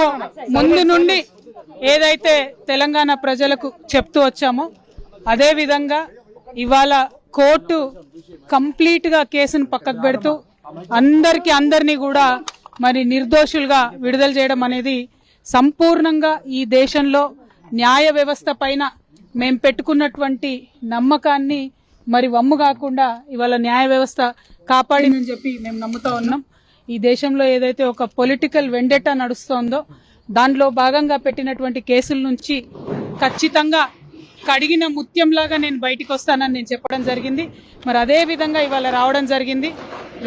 మేము ముందు నుండి ఏదైతే తెలంగాణ ప్రజలకు చెప్తూ వచ్చామో అదే విధంగా ఇవాళ కోర్టు కంప్లీట్ గా కేసును పక్కకు పెడుతూ అందరినీ కూడా మరి నిర్దోషులుగా విడుదల చేయడం అనేది సంపూర్ణంగా ఈ దేశంలో న్యాయ వ్యవస్థ పైన మేము పెట్టుకున్నటువంటి నమ్మకాన్ని మరి వమ్ము కాకుండా ఇవాళ న్యాయ వ్యవస్థ కాపాడిందని చెప్పి మేము నమ్ముతా ఉన్నాం. ఈ దేశంలో ఏదైతే ఒక పొలిటికల్ వెండెటా నడుస్తోందో దాంట్లో భాగంగా పెట్టినటువంటి కేసుల నుంచి ఖచ్చితంగా కడిగిన ముత్యంలాగా నేను బయటికి వస్తానని నేను చెప్పడం జరిగింది. మరి అదే విధంగా ఇవాళ రావడం జరిగింది.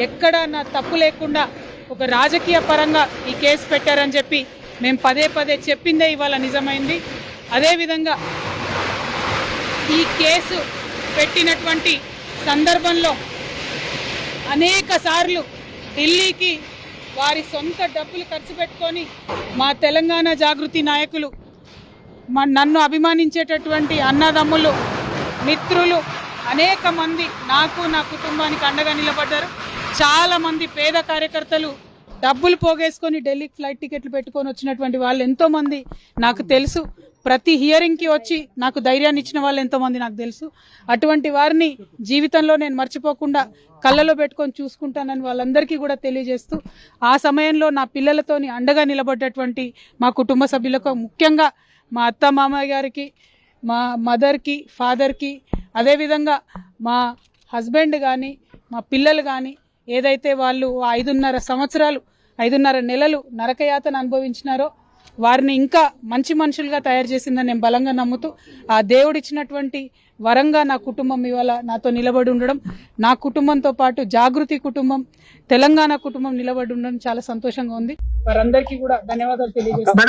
ఎక్కడ నా తప్పు లేకుండా ఒక రాజకీయ పరంగా ఈ కేసు పెట్టారని చెప్పి మేము పదే పదే చెప్పిందే ఇవాళ నిజమైంది. అదేవిధంగా ఈ కేసు పెట్టినటువంటి సందర్భంలో అనేక సార్లు ఢిల్లీకి వారి సొంత డబ్బులు ఖర్చు పెట్టుకొని మా తెలంగాణ జాగృతి నాయకులు, నన్ను అభిమానించేటటువంటి అన్నదమ్ములు, మిత్రులు అనేక మంది నాకు నా కుటుంబానికి అండగా నిలబడ్డారు. చాలా మంది పేద కార్యకర్తలు డబ్బులు పోగేసుకొని ఢిల్లీకి ఫ్లైట్ టికెట్లు పెట్టుకొని వచ్చినటువంటి వాళ్ళు ఎంతో మంది నాకు తెలుసు. ప్రతి హియరింగ్ కి వచ్చి నాకు ధైర్యాన్ని ఇచ్చిన వాళ్ళు ఎంతో మంది నాకు తెలుసు. అటువంటి వారిని జీవితంలో నేను మర్చిపోకుండా కళ్ళలో పెట్టుకొని చూసుకుంటానని వాళ్ళందరికీ కూడా తెలియజేస్తూ, ఆ సమయంలో నా పిల్లలతోని అండగా నిలబడ్డటువంటి మా కుటుంబ సభ్యులకు, ముఖ్యంగా మా అత్త మామయ్య గారికి, మా మదర్కి, ఫాదర్కి, అదేవిధంగా మా హస్బెండ్ కానీ మా పిల్లలు కానీ ఏదైతే వాళ్ళు 5.5 సంవత్సరాలు 5.5 నెలలు నరకయాతన అనుభవించినారో వారిని ఇంకా మంచి మనుషులుగా తయారు చేసిందని నేను బలంగా నమ్ముతూ, ఆ దేవుడిచ్చినటువంటి వరంగా నా కుటుంబం ఇవాళ నాతో నిలబడి ఉండడం, నా కుటుంబంతో పాటు జాగృతి కుటుంబం, తెలంగాణ కుటుంబం నిలబడి ఉండడం చాలా సంతోషంగా ఉంది. వారందరికీ కూడా ధన్యవాదాలు తెలియజేస్తాను.